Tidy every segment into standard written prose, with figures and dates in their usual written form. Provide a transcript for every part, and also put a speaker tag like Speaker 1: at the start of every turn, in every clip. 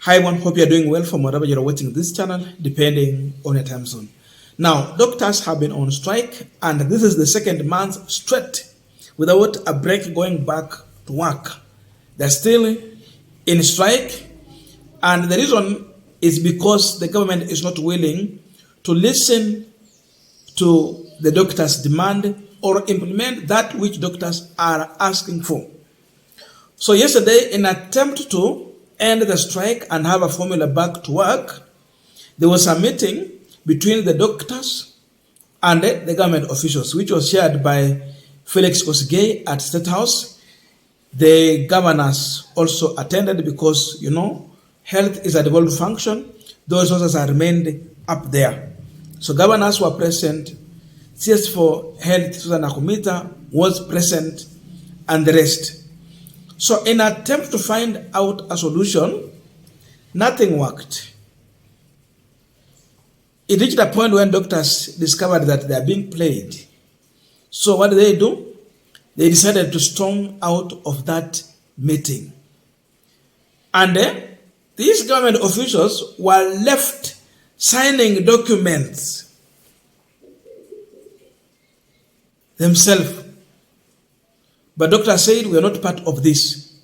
Speaker 1: Hi everyone, hope you're doing well from wherever you're watching this channel, depending on your time zone. Now, doctors have been on strike, and this is the second month straight without a break going back to work. They're still in strike, and the reason is because the government is not willing to listen to the doctors' demand or implement that which doctors are asking for. So yesterday, in an attempt to end the strike and have a formula back to work, there was a meeting between the doctors and the government officials, which was chaired by Felix Kosgei at Statehouse. The governors also attended because, health is a devolved function. Those officers are remained up there. So governors were present. CS for Health, Susan Nakumita, was present, and the rest. So in an attempt to find out a solution, nothing worked. It reached a point when doctors discovered that they are being played. So what did they do? They decided to storm out of that meeting. And these government officials were left signing documents themselves. But doctors said, we are not part of this.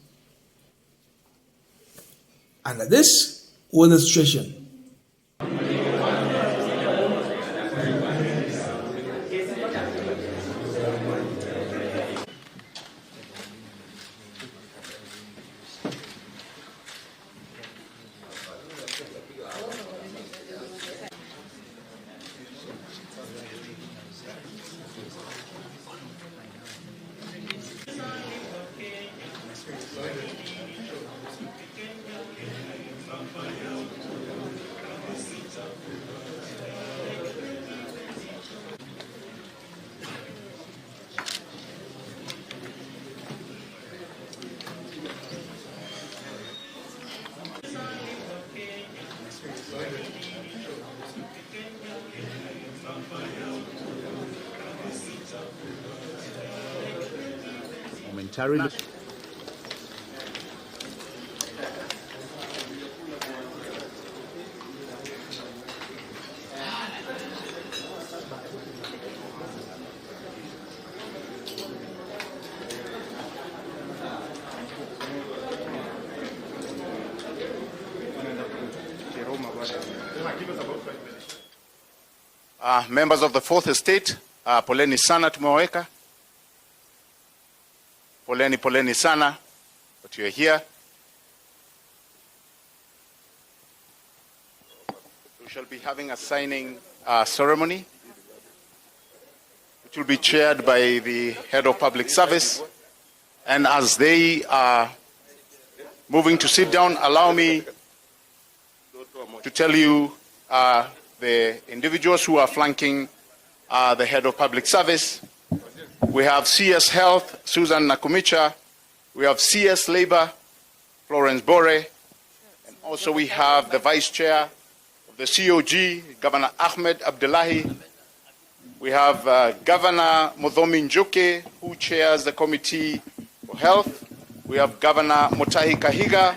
Speaker 1: And this was the situation.
Speaker 2: Momentarily.
Speaker 3: Members of the Fourth Estate, poleni sana tumewaweka. Poleni sana, but you are here. We shall be having a signing ceremony, which will be chaired by the Head of Public Service. And as they are moving to sit down, allow me to tell you the individuals who are flanking the Head of Public Service. We have CS Health, Susan Nakumicha. We have CS Labor, Florence Bore. And also we have the Vice Chair of the COG, Governor Ahmed Abdullahi. We have Governor Muthomi Njuki, who chairs the Committee for Health. We have Governor Mutahi Kahiga,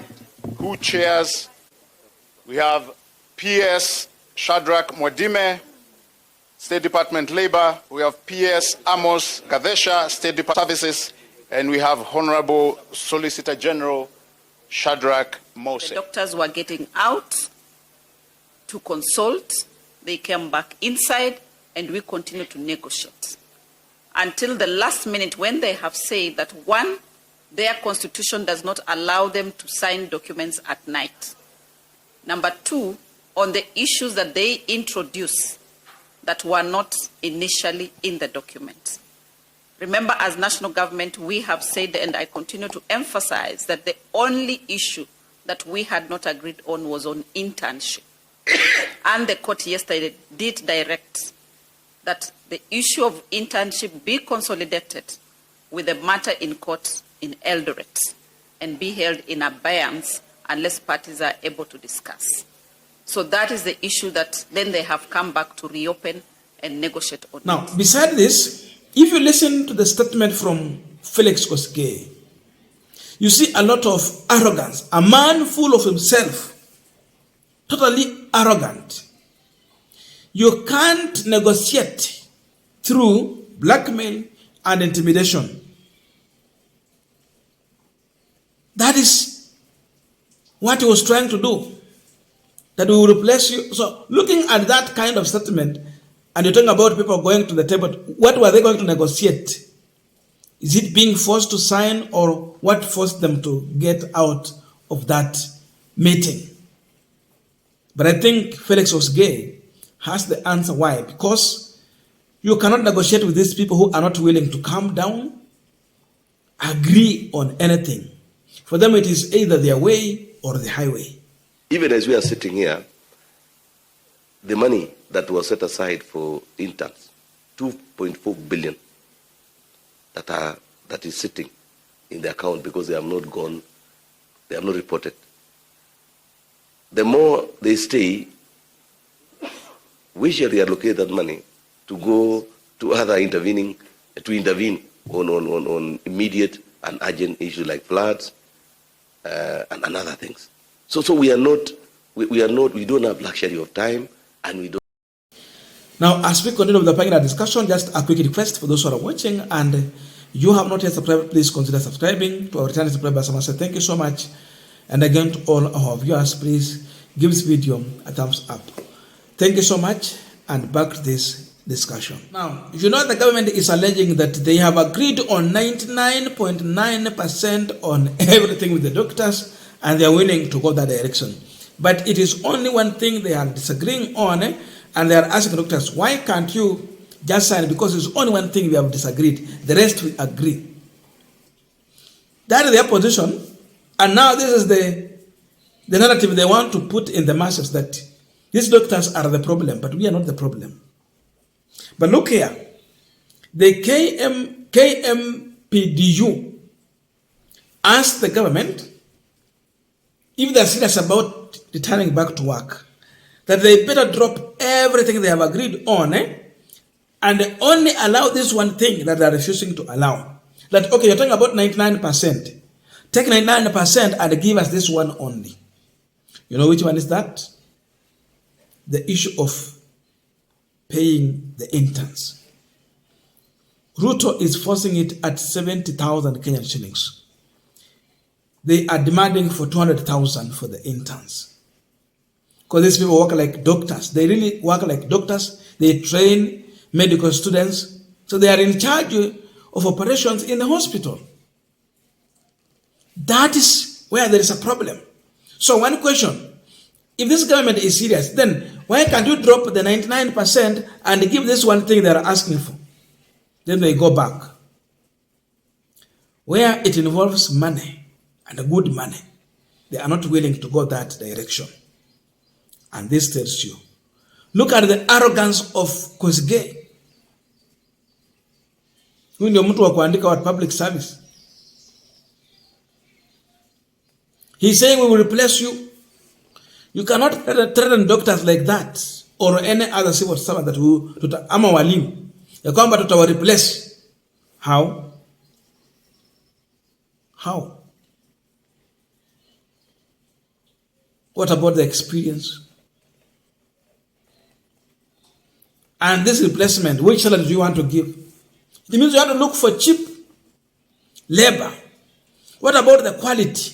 Speaker 3: who chairs. We have PS Shadrach Mwadime, State Department Labor. We have PS Amos Kadesha, State Department Services, and we have Honorable Solicitor General Shadrach Mose.
Speaker 4: The doctors were getting out to consult. They came back inside, and we continue to negotiate until the last minute when they have said that, one, their constitution does not allow them to sign documents at night. Number two, on the issues that they introduce that were not initially in the document. Remember, as national government, we have said, and I continue to emphasize, that the only issue that we had not agreed on was on internship. And the court yesterday did direct that the issue of internship be consolidated with the matter in court in Eldoret and be held in abeyance unless parties are able to discuss. So that is the issue that then they have come back to reopen and negotiate on.
Speaker 1: Now, beside this, if you listen to the statement from Felix Kosgei, you see a lot of arrogance, a man full of himself, totally arrogant. You can't negotiate through blackmail and intimidation. That is what he was trying to do. That we will replace you. So looking at that kind of statement, and you're talking about people going to the table, what were they going to negotiate? Is it being forced to sign, or what forced them to get out of that meeting? But I think Felix Osgay has the answer why. Because you cannot negotiate with these people who are not willing to calm down, agree on anything. For them, it is either their way or the highway.
Speaker 2: Even as we are sitting here, the money that was set aside for interns, 2.4 billion, that is sitting in the account because they have not gone, they have not reported. The more they stay, we shall reallocate that money to go to other intervene on immediate and urgent issues like floods and other things. So we don't have luxury of time, and we don't.
Speaker 1: Now, as we continue with the panel discussion, just a quick request for those who are watching, and you have not yet subscribed, please consider subscribing. To our returning subscribers, I must say thank you so much. And again, to all our viewers, please give this video a thumbs up. Thank you so much, and back to this discussion. Now, you know the government is alleging that they have agreed on 99.9% on everything with the doctors, and they are willing to go that direction. But it is only one thing they are disagreeing on, and they are asking doctors, why can't you just sign? Because it's only one thing we have disagreed. The rest we agree. That is their position. And now this is the narrative they want to put in the masses, that these doctors are the problem, but we are not the problem. But look here. The KMPDU asked the government, if they're serious about returning back to work, that they better drop everything they have agreed on, and only allow this one thing that they're refusing to allow. That, okay, you're talking about 99%. Take 99% and give us this one only. You know which one is that? The issue of paying the interns. Ruto is forcing it at 70,000 Kenyan shillings. They are demanding for 200,000 for the interns. Because these people work like doctors. They really work like doctors. They train medical students. So they are in charge of operations in the hospital. That is where there is a problem. So one question, if this government is serious, then why can't you drop the 99% and give this one thing they are asking for? Then they go back. Where it involves money, and good money, they are not willing to go that direction. And this tells you. Look at the arrogance of Kosgei. Huyu ndio mtu wa kuandika wa public service. He's saying we will replace you. You cannot threaten doctors like that, or any other civil servant that will ama walimu ya kwamba tutawa replace. How? What about the experience? And this replacement, which salary do you want to give? It means you have to look for cheap labor. What about the quality?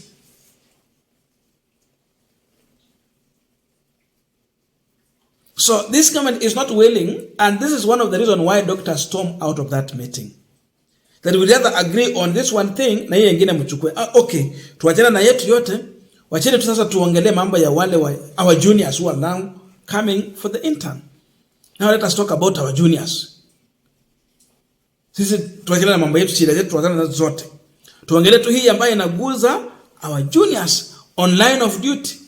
Speaker 1: So this government is not willing, and this is one of the reasons why doctors storm out of that meeting. That we rather agree on this one thing, na hiyo ingine mchukue. Okay, tuachana na yetu yote, wacheni tu sasa tuongelee mambo ya wale our juniors who are now coming for the intern. Now let us talk about our juniors. Sisi tuachana na mambo yetu, shida zetu tuachana na zote. Tuongelee tu hii ambayo inaguza our juniors on line of duty.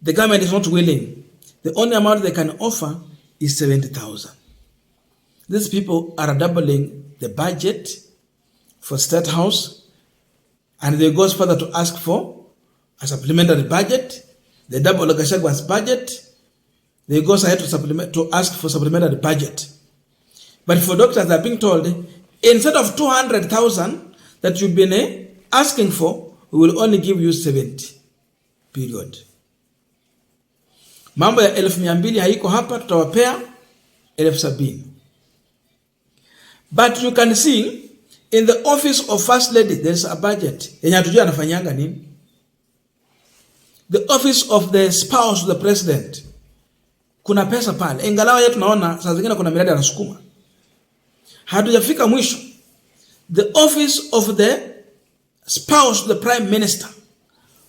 Speaker 1: The government is not willing. The only amount they can offer is 70,000. These people are doubling the budget for Statehouse, and they go further to ask for a supplementary budget. They double Gachagwa's budget. They go ahead to ask for supplementary budget. But for doctors, they're being told, instead of 200,000 that you've been asking for, we will only give you 70. Period. Mambo ya 200,000 haiko hapa, tutawapea 70,000. But you can see in the office of First Lady there is a budget. Yenye hatujui anafanyanga nini. The office of the spouse of the president, kuna pesa pale. Ingawa yetu tunaona saa zingine kuna miradi anasukuma. Hatujafika mwisho. The office of the spouse of the prime minister,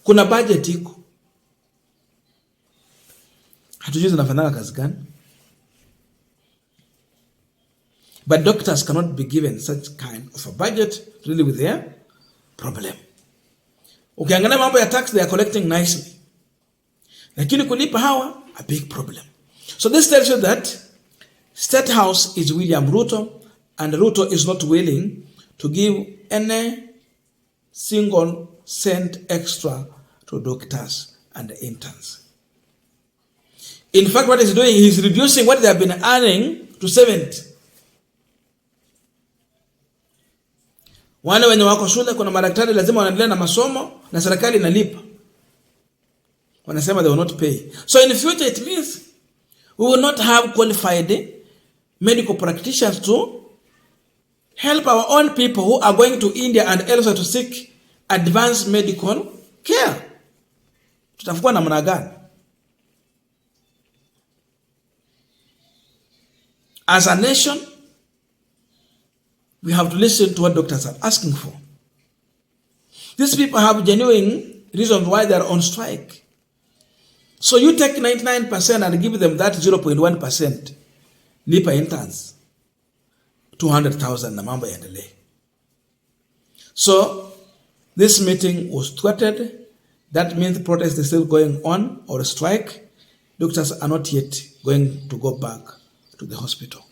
Speaker 1: kuna budget iko. Hatujui zinafanyanga kazi gani. But doctors cannot be given such kind of a budget to deal with their problem. Ukiangalia mambo ya tax, they are collecting nicely. Lakini kulipa hawa, a big problem. So this tells you that Statehouse is William Ruto, and Ruto is not willing to give any single cent extra to doctors and interns. In fact, what he's doing, he's reducing what they have been earning to 70. Wale wenye wako shule, kuna madaktari lazima wanaendelea na masomo na serikali inalipa. Wanasema they will not pay. So in the future it means we will not have qualified medical practitioners to help our own people who are going to India and elsewhere to seek advanced medical care. Tutafukuwa namna gani? As a nation, we have to listen to what doctors are asking for. These people have genuine reasons why they are on strike. So you take 99% and give them that 0.1%. Lipa interns 200,000 na mambo yaendelee. So this meeting was thwarted. That means the protest is still going on, or a strike. Doctors are not yet going to go back to the hospital.